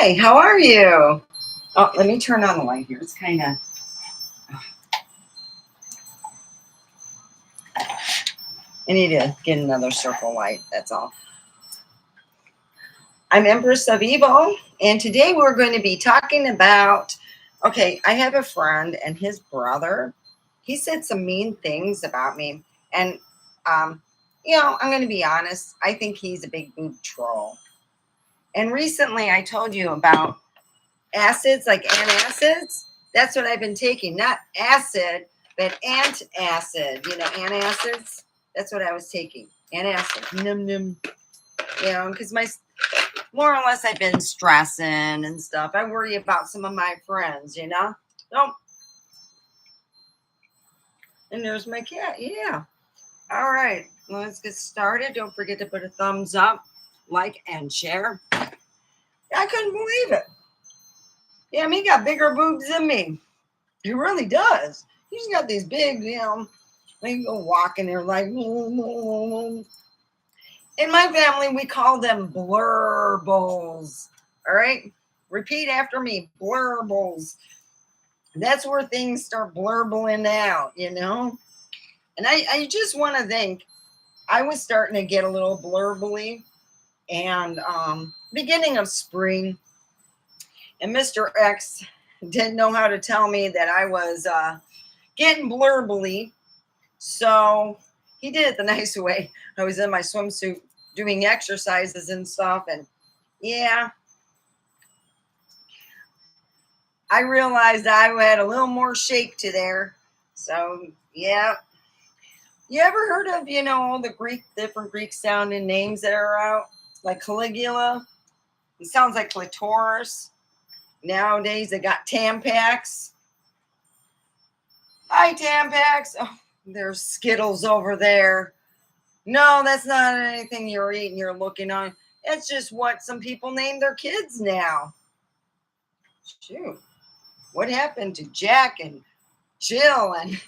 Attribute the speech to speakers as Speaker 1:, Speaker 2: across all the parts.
Speaker 1: Hi, how are you? Oh, let me turn on the light here. It's kind of... I need to get another circle light, that's all. I'm Empress of Evil, and today we're going to be talking about... Okay, I have a friend and his brother. He said some mean things about me, and, I'm going to be honest. I think he's a big boob troll. And recently I told you about acids, like antacids. That's what I've been taking. Not acid, but antacid. Antacids. That's what I was taking. Antacid. Num num. Because more or less I've been stressing and stuff. I worry about some of my friends, So, and there's my cat. Yeah. All right. Let's get started. Don't forget to put a thumbs up, like, and share. I couldn't believe it. Yeah, he got bigger boobs than me. He really does. He's got these big, they go walking there like, in my family, we call them blurbles. All right. Repeat after me, blurbles. That's where things start blurbling out, And I just want to think, I was starting to get a little blurbly, and beginning of spring, and Mr. X didn't know how to tell me that I was getting blurbly. So he did it the nice way. I was in my swimsuit doing exercises and stuff. And yeah, I realized I had a little more shake to there. So yeah. You ever heard of, all the different Greek sounding names that are out? Like Caligula. It sounds like clitoris. Nowadays they got Tampax. Hi, Tampax. Oh, there's Skittles over there. No, that's not anything you're eating, you're looking on. It's just what some people name their kids now. Shoot. What happened to Jack and Jill? And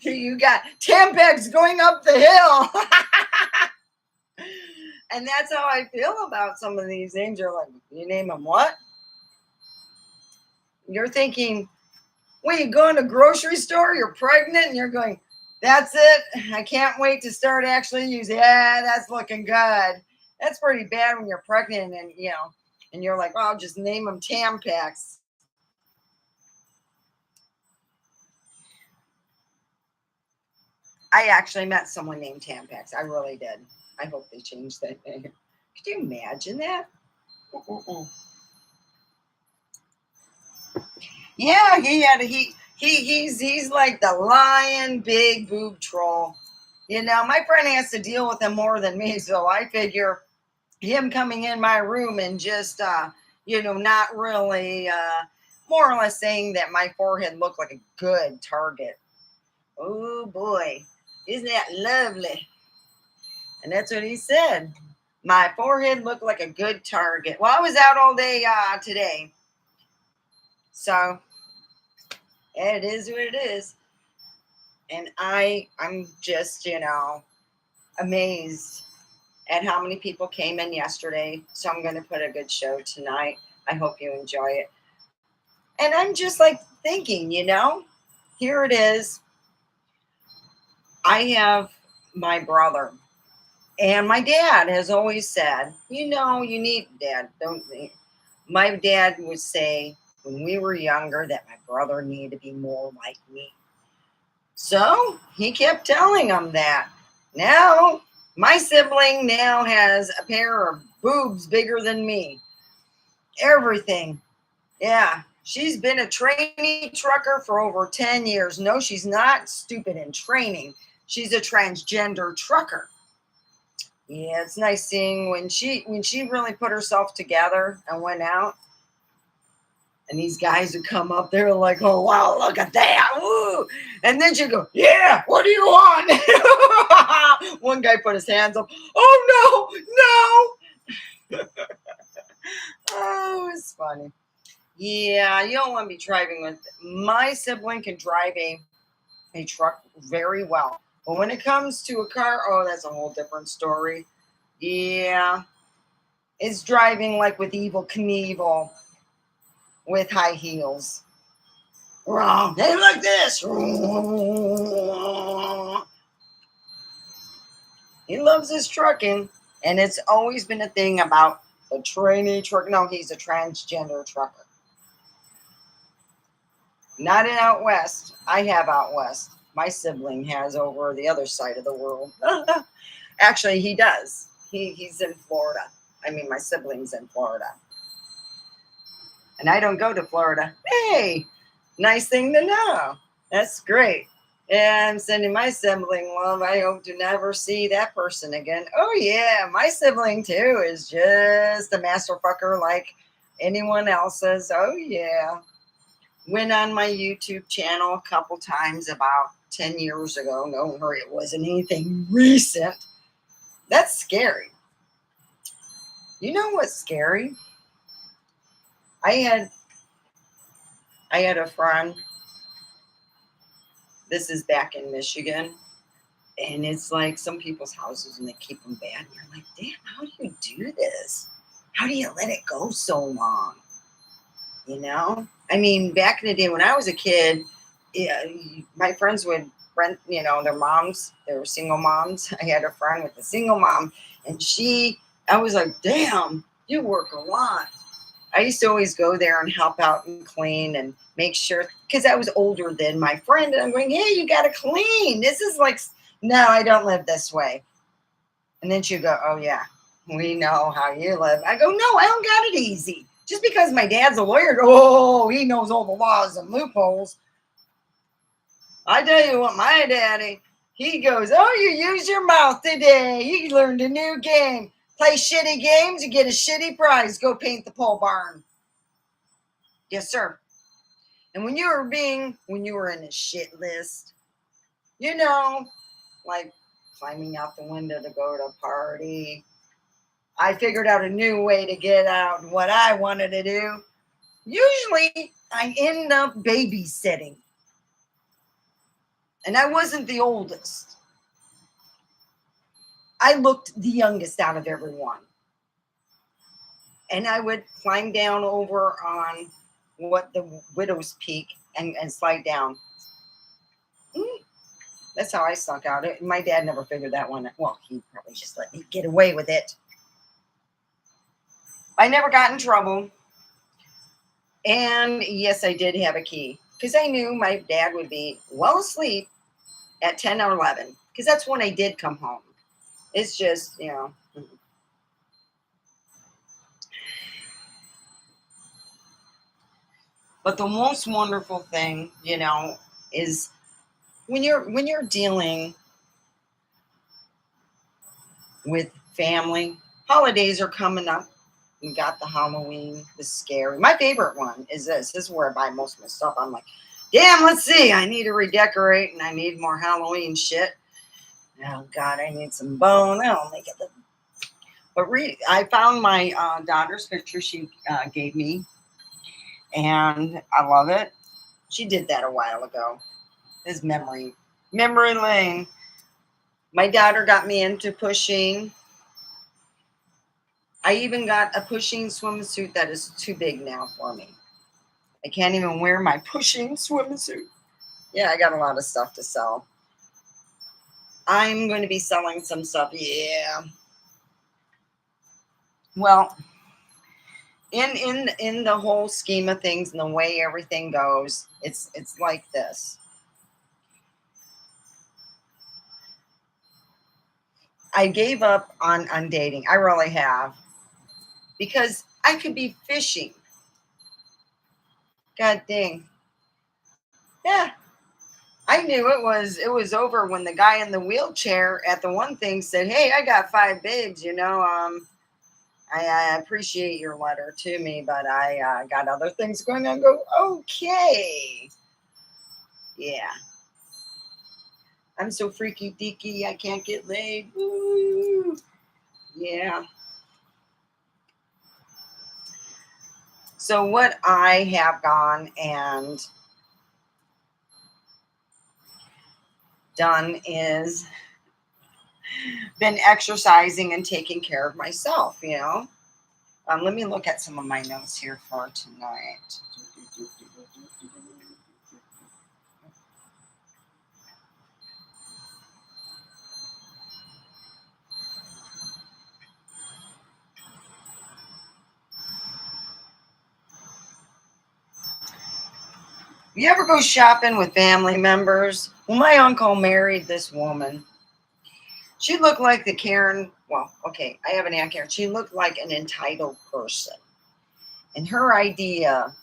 Speaker 1: you got Tampax going up the hill. And that's how I feel about some of these names. You're like, you name them what? You're thinking, when you go in a grocery store, you're pregnant, and you're going, that's it. I can't wait to start actually using. Yeah, that's looking good. That's pretty bad when you're pregnant and, and you're like, well, I'll just name them Tampax. I actually met someone named Tampax. I really did. I hope they changed that name. Could you imagine that? Yeah, he's like the lion big boob troll. My friend has to deal with him more than me, so I figure him coming in my room and just not really more or less saying that my forehead looked like a good target. Oh boy, isn't that lovely? And that's what he said. My forehead looked like a good target. Well, I was out all day today, so it is what it is. And I'm just, amazed at how many people came in yesterday. So I'm going to put a good show tonight. I hope you enjoy it. And I'm just like thinking, here it is. I have my brother, and my dad has always said, you need dad, don't you? My dad would say when we were younger that my brother needed to be more like me. So he kept telling him that. Now, my sibling now has a pair of boobs bigger than me. Everything. Yeah. She's been a trainee trucker for over 10 years. No, she's not stupid in training. She's a transgender trucker. Yeah, it's nice seeing when she really put herself together and went out. And these guys would come up, they're like, oh, wow, look at that. Woo. And then she'd go, yeah, what do you want? One guy put his hands up. Oh, no. Oh, it's funny. Yeah, you don't want to be driving with. My sibling can drive a truck very well. But when it comes to a car, oh, that's a whole different story. Yeah. is driving like with Evil Knievel with high heels. Wrong. Hey, look this. He loves his trucking, and it's always been a thing about the trainee truck. No, he's a transgender trucker. Not in out west. I have out west. My sibling has over the other side of the world. Actually, he does. He's in Florida. I mean, my sibling's in Florida. And I don't go to Florida. Hey, nice thing to know. That's great. And I'm sending my sibling love. I hope to never see that person again. Oh, yeah. My sibling, too, is just a master fucker like anyone else's. Oh, yeah. Went on my YouTube channel a couple times about 10 years ago. No, it wasn't anything recent. That's scary. You know what's scary? I had a friend. This is back in Michigan. And it's like some people's houses and they keep them bad. And you're like, damn, how do you do this? How do you let it go so long? You know? I mean, back in the day when I was a kid, yeah, my friends would rent, their moms. They were single moms. I had a friend with a single mom. And I was like, damn, you work a lot. I used to always go there and help out and clean and make sure, because I was older than my friend. And I'm going, hey, you got to clean. This is like, no, I don't live this way. And then she'd go, oh, yeah, we know how you live. I go, no, I don't got it easy. Just because my dad's a lawyer, oh, he knows all the laws and loopholes. I tell you what, my daddy, he goes, oh, you use your mouth today. You learned a new game. Play shitty games, you get a shitty prize. Go paint the pole barn. Yes, sir. And when you were in a shit list, like climbing out the window to go to a party, I figured out a new way to get out what I wanted to do. Usually, I end up babysitting. And I wasn't the oldest. I looked the youngest out of everyone. And I would climb down over on what the widow's peak and slide down. That's how I snuck out. My dad never figured that one out. Well, he probably just let me get away with it. I never got in trouble. And yes, I did have a key because I knew my dad would be well asleep at 10 or 11 because that's when I did come home. It's just, But the most wonderful thing, is when you're dealing with family, holidays are coming up. You got the Halloween, the scary. My favorite one is this. This is where I buy most of my stuff. I'm like, damn, let's see. I need to redecorate and I need more Halloween shit. Oh, God, I need some bone. I'll make it. But I found my daughter's picture she gave me, and I love it. She did that a while ago. It's memory lane. My daughter got me into pushing. I even got a pushing swimsuit that is too big now for me. I can't even wear my pushing swimsuit. Yeah, I got a lot of stuff to sell. I'm going to be selling some stuff. Yeah. Well, in the whole scheme of things and the way everything goes, it's like this. I gave up on dating. I really have. Because I could be fishing. God dang. Yeah. I knew it was over when the guy in the wheelchair at the one thing said, hey, I got 5 babes, I appreciate your letter to me, but I got other things going on. Go, okay. Yeah. I'm so freaky deaky, I can't get laid. Woo. Yeah. So what I have gone and done is been exercising and taking care of myself, Let me look at some of my notes here for tonight. You ever go shopping with family members? Well, my uncle married this woman. She looked like the Karen. Well, okay, I have an Aunt Karen. She looked like an entitled person. And her idea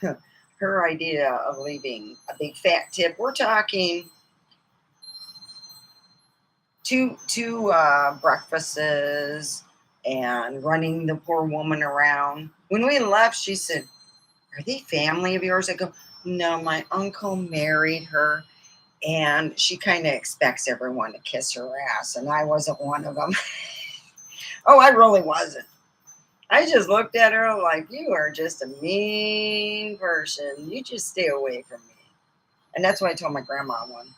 Speaker 1: of leaving a big fat tip, we're talking two breakfasts and running the poor woman around. When we left, she said, "Are they family of yours?" I go, "No, my uncle married her, and she kind of expects everyone to kiss her ass, and I wasn't one of them." Oh, I really wasn't. I just looked at her like, "You are just a mean person. You just stay away from me." And that's what I told my grandma one.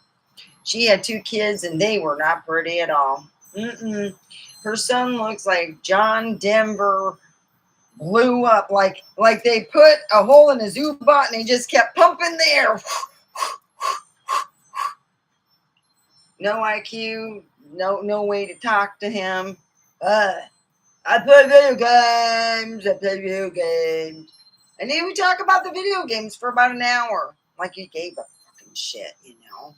Speaker 1: She had 2 kids, and they were not pretty at all. Mm-mm. Her son looks like John Denver blew up, like they put a hole in his U-bot and he just kept pumping the air. No IQ, no way to talk to him. I play video games. I play video games. And then we talk about the video games for about an hour, like he gave a fucking shit, you know.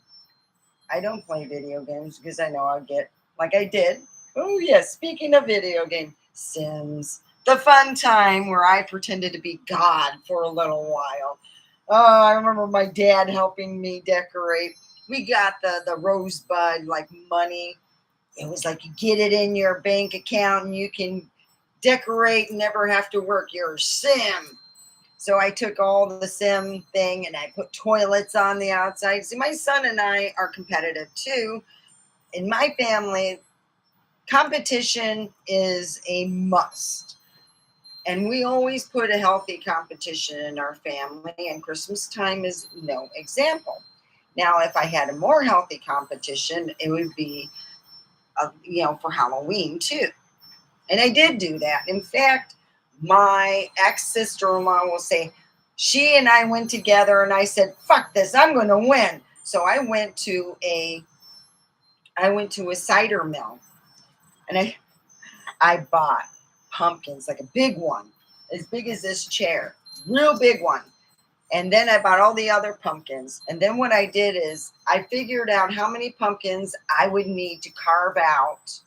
Speaker 1: I don't play video games because I know I'll get, like I did. Oh, yes, speaking of video game, Sims. The fun time where I pretended to be God for a little while. Oh, I remember my dad helping me decorate. We got the rosebud, like money. It was like you get it in your bank account and you can decorate and never have to work. You're a Sim. So I took all the Sim thing and I put toilets on the outside. See, my son and I are competitive too. In my family, competition is a must. And we always put a healthy competition in our family, and Christmas time is no example. Now, if I had a more healthy competition, it would be, for Halloween too. And I did do that. In fact, my ex-sister-in-law will say, she and I went together and I said, fuck this, I'm going to win. So I went to a cider mill and I bought pumpkins, like a big one, as big as this chair, real big one. And then I bought all the other pumpkins. And then what I did is I figured out how many pumpkins I would need to carve out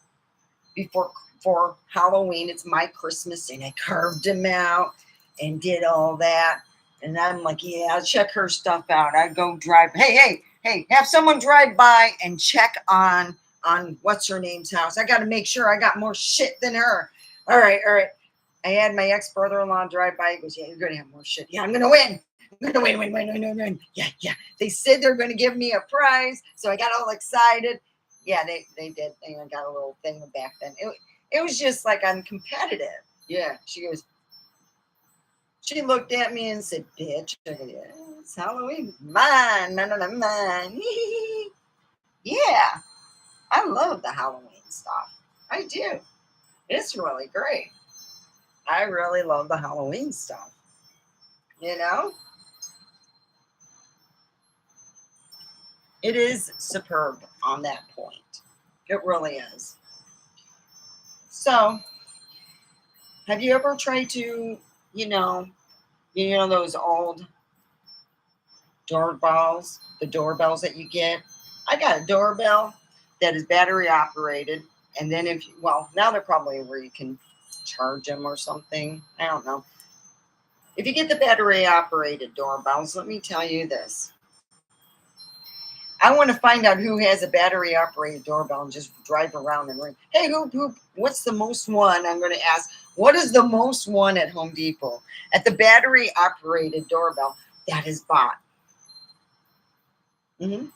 Speaker 1: for Halloween. It's my Christmas, and I carved them out and did all that. And I'm like, yeah, I'll check her stuff out. I go drive. Hey, have someone drive by and check on what's her name's house. I got to make sure I got more shit than her. All right. I had my ex-brother-in-law drive by. He goes, yeah, you're going to have more shit. Yeah, I'm going to win. I'm going to win. Yeah. They said they're going to give me a prize. So I got all excited. Yeah, they did. They got a little thing back then. It was just like I'm competitive. Yeah. She looked at me and said, bitch. I go, yeah, it's Halloween. Mine. No, mine. Yeah. I love the Halloween stuff. I do. It's really great. I really love the Halloween stuff. You know? It is superb on that point. It really is. So, have you ever tried to, those old doorbells, the doorbells that you get? I got a doorbell that is battery operated. And then now they're probably where you can charge them or something. I don't know. If you get the battery operated doorbells, let me tell you this. I want to find out who has a battery operated doorbell and just drive around and ring. Hey, who, what's the most one? I'm going to ask, what is the most one at Home Depot? At the battery operated doorbell that is bought. Mm-hmm.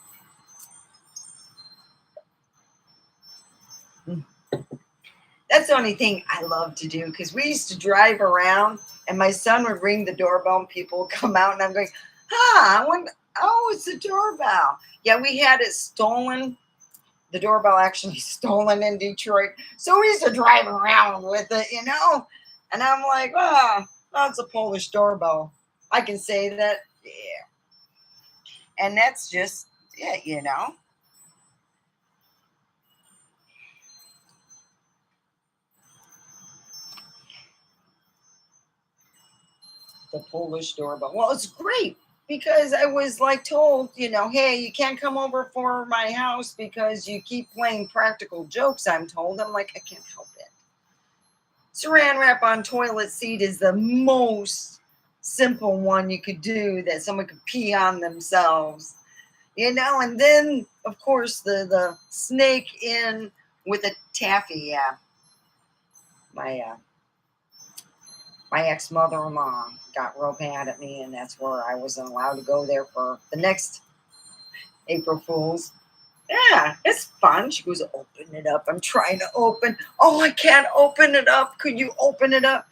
Speaker 1: That's the only thing I love to do, because we used to drive around and my son would ring the doorbell and people would come out and I'm going, oh, it's a doorbell. Yeah, we had it stolen. The doorbell actually stolen in Detroit. So we used to drive around with it, And I'm like, oh, that's a Polish doorbell. I can say that. Yeah. And that's just it, you know. The Polish doorbell. Well, it's great because I was like told, you know, hey, you can't come over for my house because you keep playing practical jokes, I'm told. I'm like, I can't help it. Saran wrap on toilet seat is the most simple one you could do that someone could pee on themselves, you know, and then of course the snake in with a taffy. Yeah, my my ex-mother-in-law got real mad at me, and that's where I wasn't allowed to go there for the next April Fool's. Yeah, it's fun. She goes, open it up. I'm trying to open. Oh, I can't open it up. Could you open it up?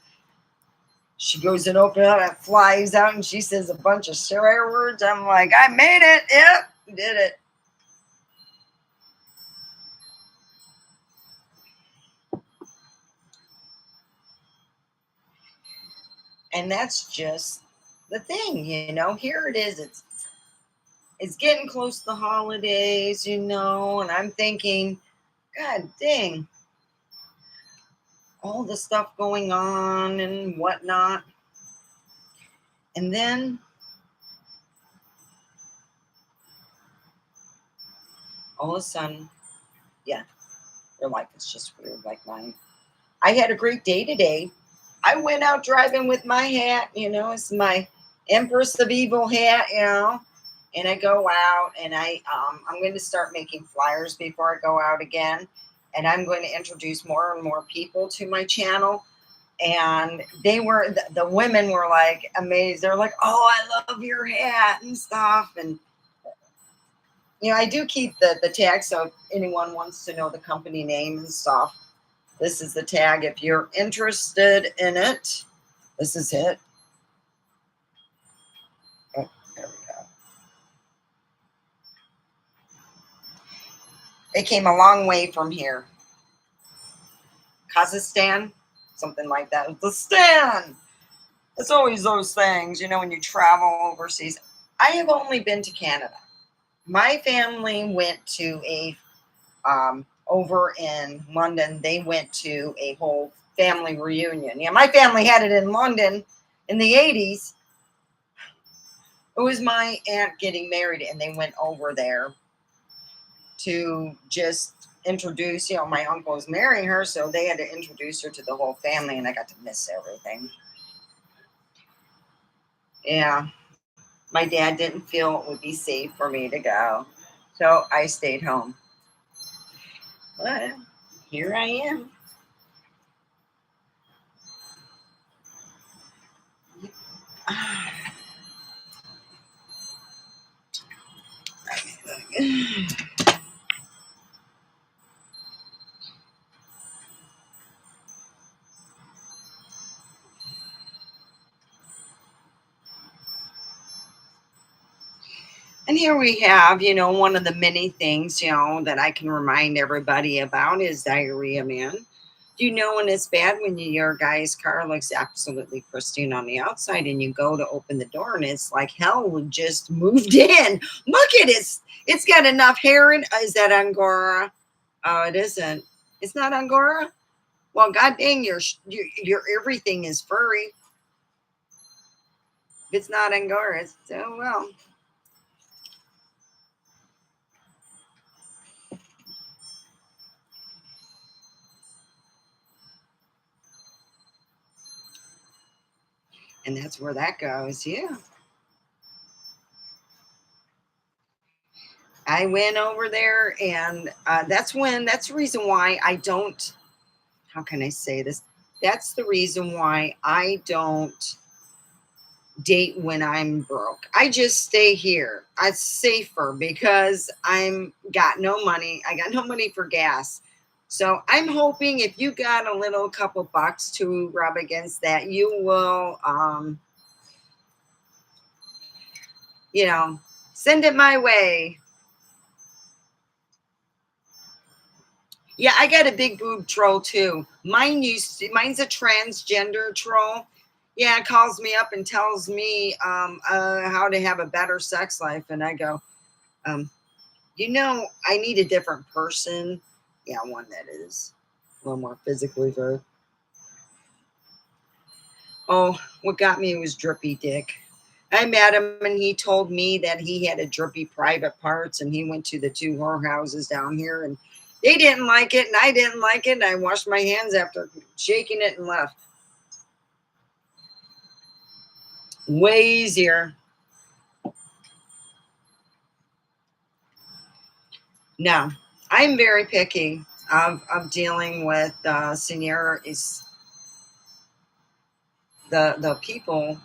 Speaker 1: She goes and opens it up, and flies out, and she says a bunch of swear words. I'm like, I made it. Yep, did it. And that's just the thing, you know. Here it is. It's getting close to the holidays, you know, and I'm thinking, God dang, all the stuff going on and whatnot. And then all of a sudden, yeah, your life is just weird like mine. I had a great day today. I went out driving with my hat, you know, it's my Empress of Evil hat, you know, and I go out and I'm going to start making flyers before I go out again, and I'm going to introduce more and more people to my channel. And the women were like amazed. They're like, oh, I love your hat and stuff. And you know, I do keep the tag, so if anyone wants to know the company name and stuff, this is the tag. If you're interested in it, this is it. Oh, there we go. They came a long way from here. Kazakhstan, something like that. The stand. It's always those things, you know, when you travel overseas. I have only been to Canada. My family went to over in London. They went to a whole family reunion. Yeah, my family had it in London in the 80s. It was my aunt getting married, and they went over there to just introduce, you know, my uncle was marrying her, so they had to introduce her to the whole family, and I got to miss everything. Yeah, my dad didn't feel it would be safe for me to go, so I stayed home. But here I am. And here we have, you know, one of the many things, you know, that I can remind everybody about is diarrhea, man. You know when it's bad when your guy's car looks absolutely pristine on the outside and you go to open the door and it's like hell just moved in. Look at it. It's got enough hair in. Is that Angora? Oh, it isn't. It's not Angora? Well, god dang, your everything is furry. If it's not Angora, it's oh well. And that's where that goes. Yeah. I went over there, and that's the reason why I don't. How can I say this? That's the reason why I don't date when I'm broke. I just stay here. It's safer because I'm got no money. I got no money for gas. So I'm hoping if you got a little couple bucks to rub against that, you will, you know, send it my way. Yeah, I got a big boob troll too. Mine's a transgender troll. Yeah, it calls me up and tells me how to have a better sex life, and I go, um, I need a different person. Yeah, one that is a little more physically good. Oh, what got me was Drippy Dick. I met him and he told me that he had a drippy private parts and he went to the two whorehouses down here and they didn't like it and I didn't like it and I washed my hands after shaking it and left. Way easier. No, I'm very picky of dealing with seniors. The people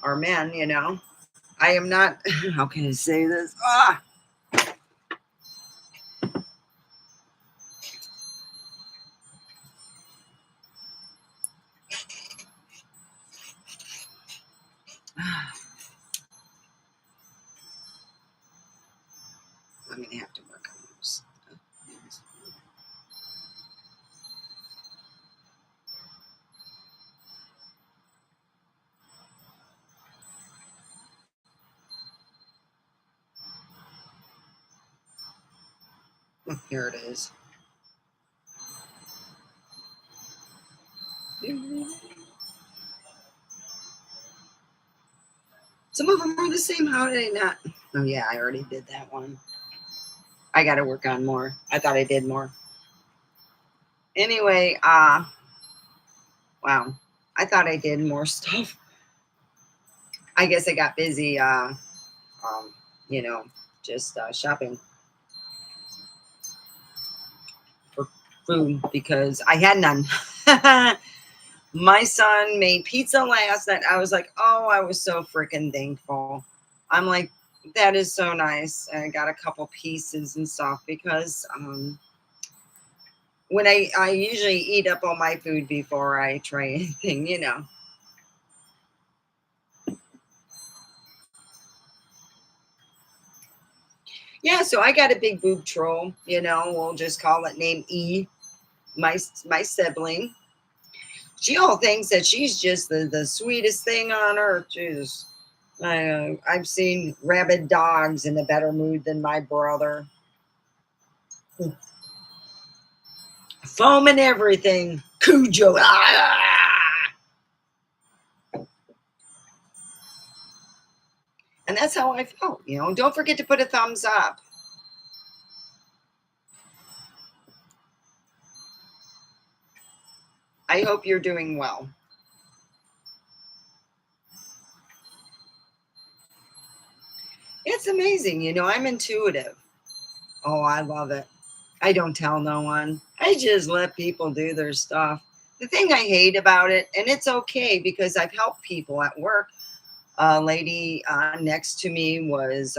Speaker 1: are men, I am not, how can I say this? I'm going to have to work on those. Oh, here it is. Some of them are the same. How did I not? Oh, yeah, I already did that one. I got to work on more. I thought I did more. Anyway, wow. I thought I did more stuff. I guess I got busy, you know, just shopping for food because I had none. My son made pizza last night. I was like, oh, I was so freaking thankful. I'm like, that is so nice. I got a couple pieces and stuff because when I usually eat up all my food before I try anything. Yeah, so I got a big boob troll, we'll just call it name E, my sibling. She all thinks that she's just the sweetest thing on earth. Jesus. I've seen rabid dogs in a better mood than my brother. Foam and everything. Cujo. Ah! And that's how I felt. Don't forget to put a thumbs up. I hope you're doing well. It's amazing. I'm intuitive. Oh, I love it. I don't tell no one. I just let people do their stuff. The thing I hate about it, and it's okay because I've helped people at work. A lady next to me was,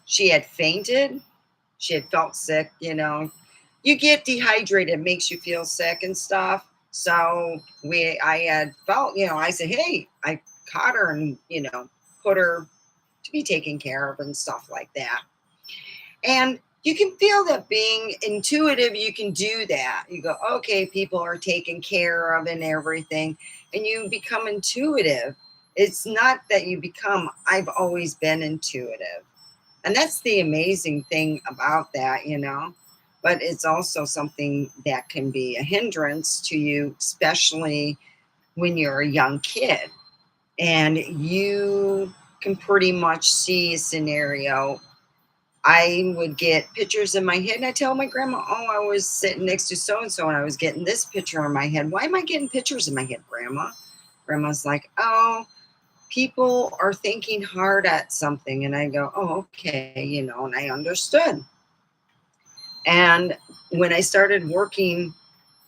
Speaker 1: she had fainted. She had felt sick. You get dehydrated, it makes you feel sick and stuff. So I had felt, I said, hey, I caught her and, put her to be taken care of and stuff like that. And you can feel that being intuitive, you can do that. You go, okay, people are taken care of and everything. And you become intuitive. It's not that you become, I've always been intuitive. And that's the amazing thing about that. But it's also something that can be a hindrance to you, especially when you're a young kid and you can pretty much see a scenario. I would get pictures in my head and I tell my grandma, oh, I was sitting next to so-and-so and I was getting this picture in my head. Why am I getting pictures in my head, Grandma? Grandma's like, oh, people are thinking hard at something. And I go, oh, okay, and I understood. And when I started working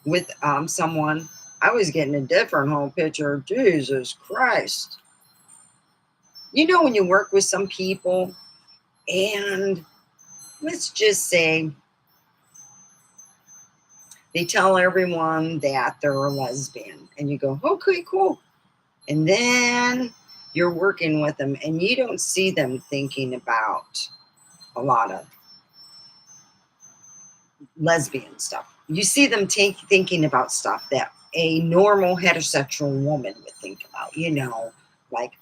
Speaker 1: with someone, I was getting a different whole picture. Jesus Christ. When you work with some people and let's just say they tell everyone that they're a lesbian and you go, okay, cool. And then you're working with them and you don't see them thinking about a lot of lesbian stuff. You see them thinking about stuff that a normal heterosexual woman would think about, like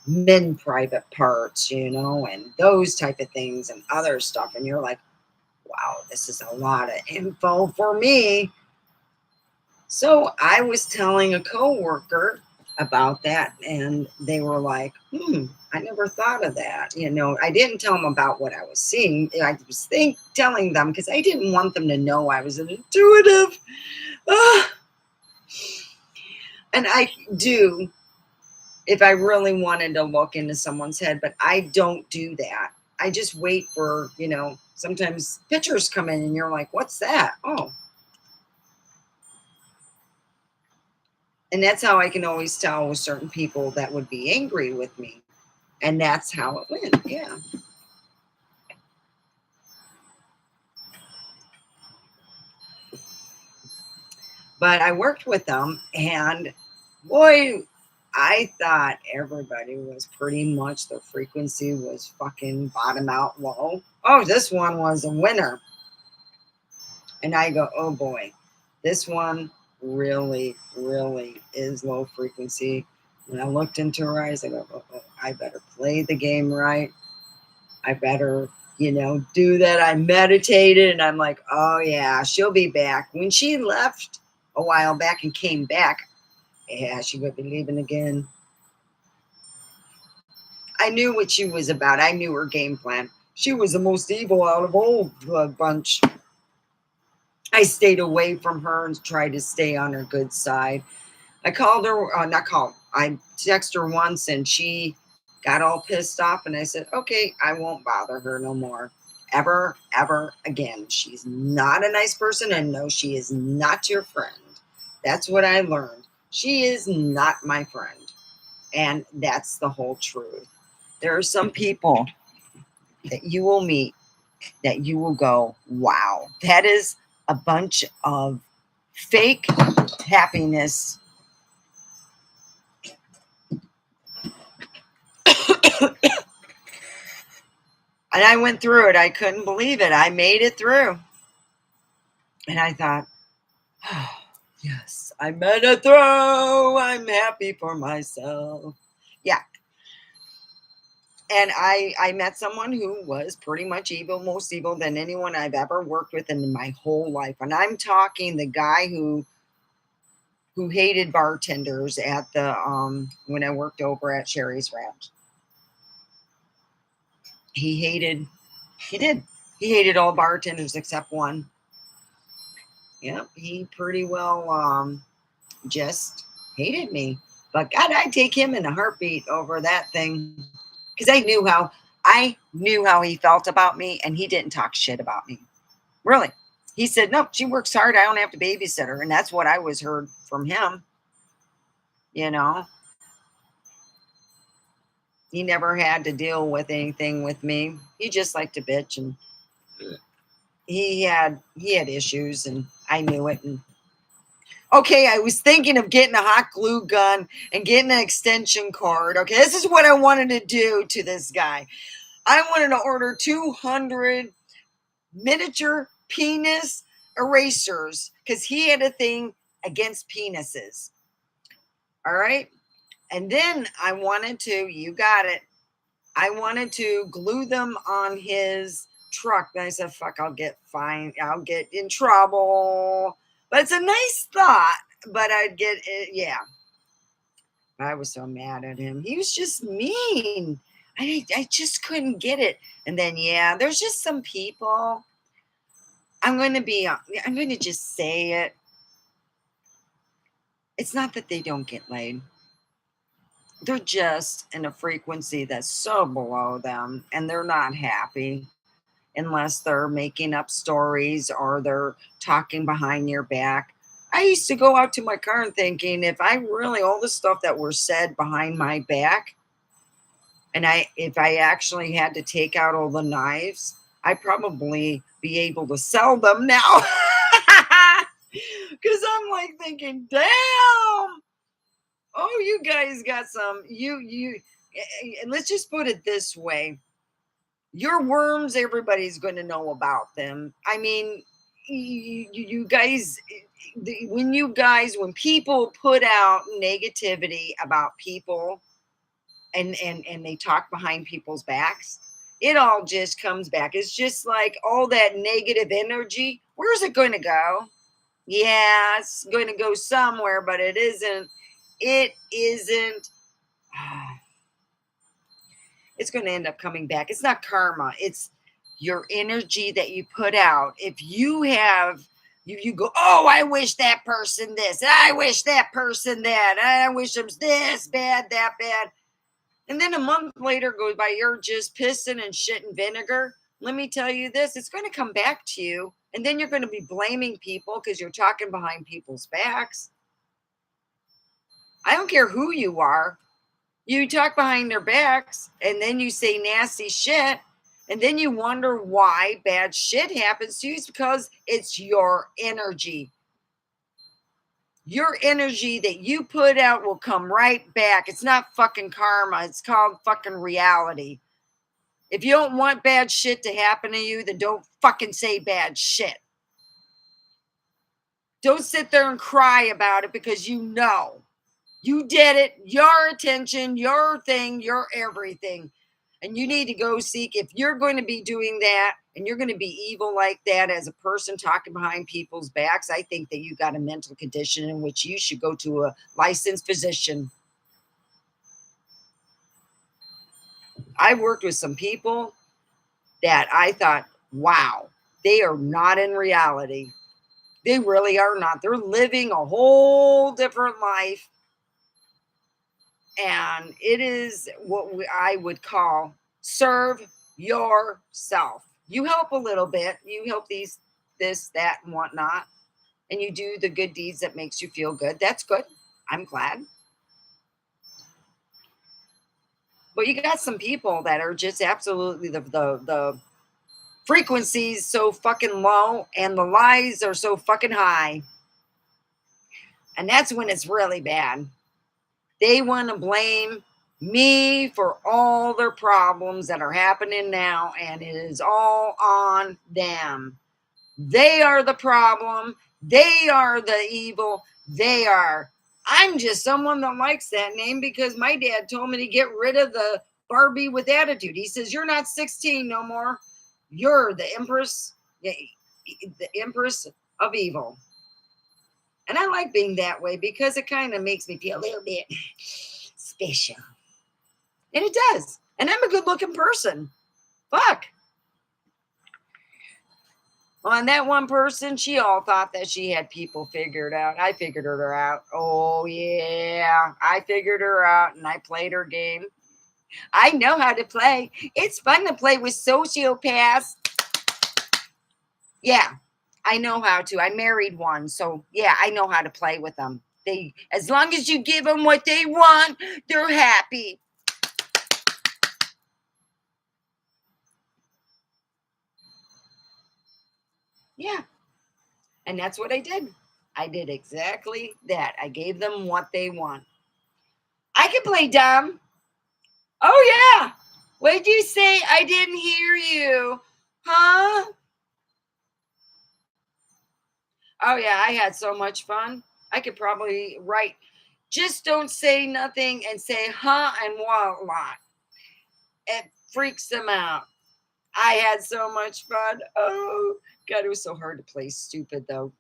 Speaker 1: men private parts, and those type of things and other stuff. And you're like, wow, this is a lot of info for me. So I was telling a coworker about that, and they were like, I never thought of that. I didn't tell them about what I was seeing. I was telling them because I didn't want them to know I was an intuitive. And I do if I really wanted to look into someone's head, but I don't do that. I just wait for, sometimes pictures come in and you're like, what's that? Oh. And that's how I can always tell with certain people that would be angry with me. And that's how it went. Yeah. But I worked with them, and boy, I thought everybody was pretty much, the frequency was fucking bottom out low. Oh, this one was a winner. And I go, oh boy, this one really, really is low frequency. When I looked into her eyes, I go, oh, I better play the game right. I better, do that. I meditated, and I'm like, oh yeah, she'll be back. When she left a while back and came back, yeah, she would be leaving again. I knew what she was about. I knew her game plan. She was the most evil out of all the bunch. I stayed away from her and tried to stay on her good side. I called her, not called, I texted her once, and she got all pissed off, and I said, okay, I won't bother her no more. Ever, ever again. She's not a nice person, and no, she is not your friend. That's what I learned. She is not my friend. And that's the whole truth. There are some people that you will meet that you will go, wow, that is a bunch of fake happiness. And I went through it. I couldn't believe it. I made it through. And I thought, oh, yes, I made it through. I'm happy for myself. Yeah. And I met someone who was pretty much evil, most evil than anyone I've ever worked with in my whole life. And I'm talking the guy who hated bartenders at the when I worked over at Sherry's Ranch. He hated all bartenders except one. Yeah, he pretty well just hated me. But God, I'd take him in a heartbeat over that thing. Because I knew how he felt about me, and he didn't talk shit about me. Really. He said, no, she works hard. I don't have to babysit her. And that's what I was heard from him. He never had to deal with anything with me. He just liked to bitch, and he had issues, and I knew it. And okay, I was thinking of getting a hot glue gun and getting an extension cord. Okay, this is what I wanted to do to this guy. I wanted to order 200 miniature penis erasers because he had a thing against penises. All right. And then I wanted to, you got it, I wanted to glue them on his truck. And I said, fuck, I'll get fined. I'll get in trouble. But it's a nice thought, but I'd get it. Yeah. I was so mad at him. He was just mean. I just couldn't get it. And then, yeah, there's just some people. I'm going to just say it. It's not that they don't get laid. They're just in a frequency that's so below them, and they're not happy unless they're making up stories or they're talking behind your back. I used to go out to my car and thinking, if I really, all the stuff that were said behind my back, and if I actually had to take out all the knives, I'd probably be able to sell them now. Because I'm like thinking, damn. Oh, you guys got some, let's just put it this way. Your worms, everybody's going to know about them. I mean, you guys, when people put out negativity about people and they talk behind people's backs, it all just comes back. It's just like all that negative energy. Where's it going to go? Yeah, it's going to go somewhere, but it isn't. It isn't. It's going to end up coming back. It's not karma. It's your energy that you put out. If you have, you go, oh, I wish that person this. I wish that person that. I wish them this bad, that bad. And then a month later goes by, you're just pissing and shit and vinegar. Let me tell you this, it's going to come back to you. And then you're going to be blaming people because you're talking behind people's backs. I don't care who you are. You talk behind their backs and then you say nasty shit. And then you wonder why bad shit happens to you. It's because it's your energy. Your energy that you put out will come right back. It's not fucking karma. It's called fucking reality. If you don't want bad shit to happen to you, then don't fucking say bad shit. Don't sit there and cry about it because you know. You did it. Your attention, your thing, your everything. And you need to go seek, if you're going to be doing that and you're going to be evil like that as a person talking behind people's backs, I think that you got a mental condition in which you should go to a licensed physician. I've worked with some people that I thought, wow, they are not in reality. They really are not. They're living a whole different life. And it is what I would call serve yourself. You help a little bit. You help this, that, and whatnot. And you do the good deeds that makes you feel good. That's good. I'm glad. But you got some people that are just absolutely the frequencies so fucking low and the lies are so fucking high. And that's when it's really bad. They want to blame me for all their problems that are happening now, and it is all on them. They are the problem. They are the evil. They are. I'm just someone that likes that name because my dad told me to get rid of the Barbie with attitude. He says, you're not 16 no more. You're the Empress of evil. And I like being that way because it kind of makes me feel a little bit special. And it does. And I'm a good looking person. Fuck. Well, and that one person, she all thought that she had people figured out. I figured her out. Oh, yeah. I figured her out and I played her game. I know how to play. It's fun to play with sociopaths. Yeah, I know how to. I married one. So, yeah, I know how to play with them. As long as you give them what they want, they're happy. Yeah. And that's what I did. I did exactly that. I gave them what they want. I can play dumb. Oh, yeah. What did you say? I didn't hear you. Huh? Oh, yeah. I had so much fun. I could probably write. Just don't say nothing and say huh and what a lot. It freaks them out. I had so much fun. Oh, God, it was so hard to play stupid, though.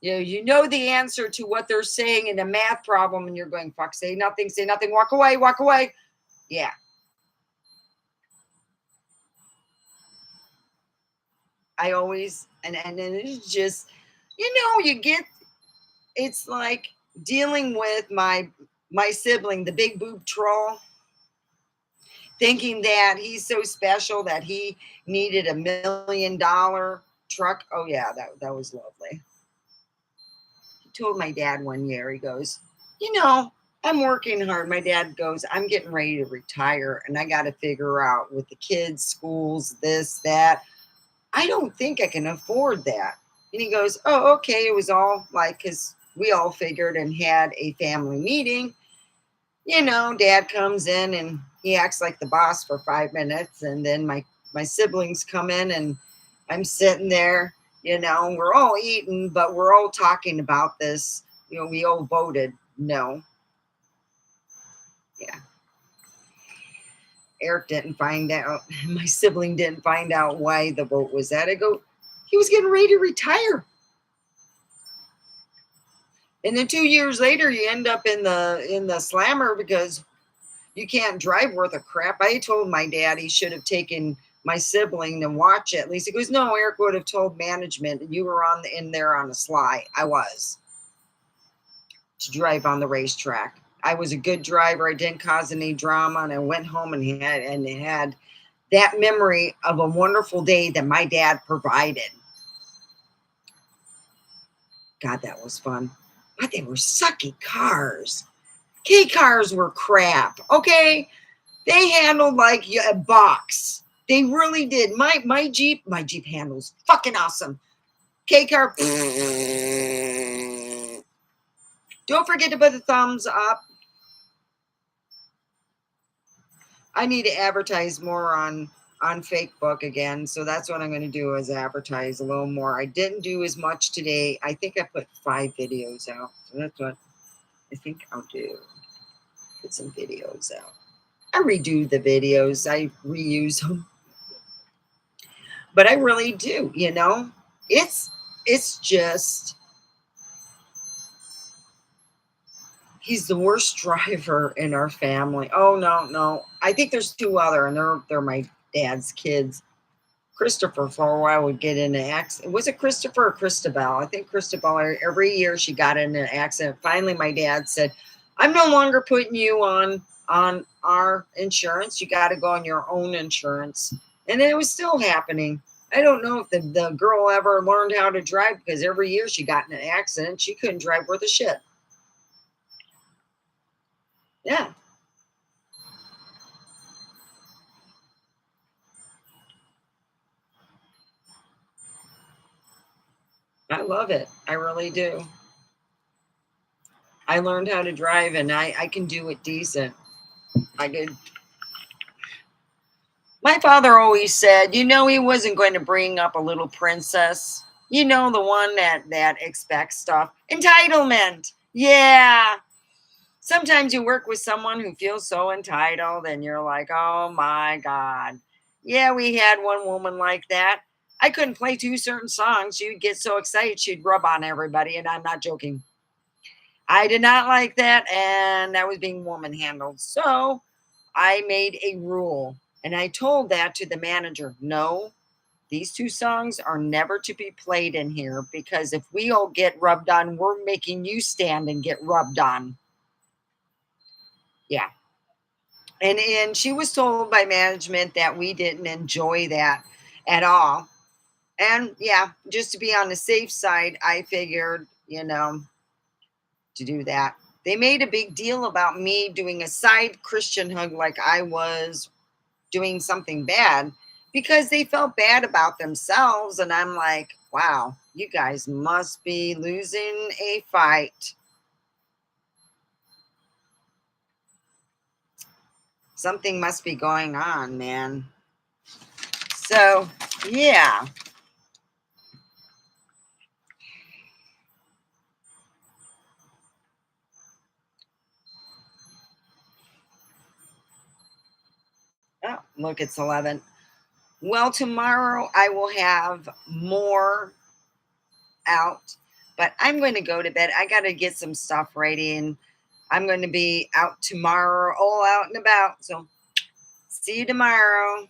Speaker 1: You know the answer to what they're saying in a math problem, and you're going, fuck, say nothing, walk away, walk away. Yeah. I always, and it's just, it's like dealing with my sibling, the big boob troll, thinking that he's so special that he needed $1 million truck. Oh, yeah, that was lovely. Told my dad one year, he goes, I'm working hard. My dad goes, I'm getting ready to retire and I got to figure out with the kids, schools, this, that. I don't think I can afford that. And he goes, oh, okay. It was all like, because we all figured and had a family meeting. Dad comes in and he acts like the boss for 5 minutes. And then my siblings come in and I'm sitting there You know, we're all eating, but we're all talking about this. You know, we all voted no. Yeah. Eric didn't find out. My sibling didn't find out why the vote was that. I go, he was getting ready to retire. And then 2 years later, you end up in the slammer because you can't drive worth a crap. I told my dad he should have taken my sibling to watch it. At least he goes, no, Eric would have told management you were in there on the sly. I was to drive on the racetrack. I was a good driver. I didn't cause any drama, and I went home and had that memory of a wonderful day that my dad provided. God, that was fun. But they were sucky cars. K cars were crap. Okay, they handled like a box. They really did. My Jeep handles fucking awesome. K car. Don't forget to put the thumbs up. I need to advertise more on Facebook again, so that's what I'm going to do is advertise a little more. I didn't do as much today. I think I put 5 videos out, so that's what I think I'll do. Put some videos out. I redo the videos. I reuse them, but I really do. You know, it's just he's the worst driver in our family. Oh no. I think there's 2 other, and they're my dad's kids. Christopher for a while would get in an accident. Was it Christopher or Christabel? I think Christabel. Every year she got in an accident. Finally, my dad said, "I'm no longer putting you on our insurance. You got to go on your own insurance." And it was still happening. I don't know if the girl ever learned how to drive because every year she got in an accident. She couldn't drive worth a shit. Yeah. I love it. I really do. I learned how to drive and I can do it decent. I did. My father always said, you know, he wasn't going to bring up a little princess. You know, the one that expects stuff. Entitlement. Yeah. Sometimes you work with someone who feels so entitled and you're like, oh my God. Yeah, we had one woman like that. I couldn't play 2 certain songs. She'd get so excited she'd rub on everybody, and I'm not joking. I did not like that, and that was being woman handled. So I made a rule, and I told that to the manager. No, these 2 songs are never to be played in here because if we all get rubbed on, we're making you stand and get rubbed on. Yeah. And she was told by management that we didn't enjoy that at all. And yeah, just to be on the safe side, I figured, you know, to do that. They made a big deal about me doing a side Christian hug like I was doing something bad because they felt bad about themselves. And I'm like, wow, you guys must be losing a fight. Something must be going on, man. So, yeah. Oh, look, it's 11. Well, tomorrow I will have more out, but I'm going to go to bed. I got to get some stuff ready, and I'm going to be out tomorrow, all out and about. So, see you tomorrow.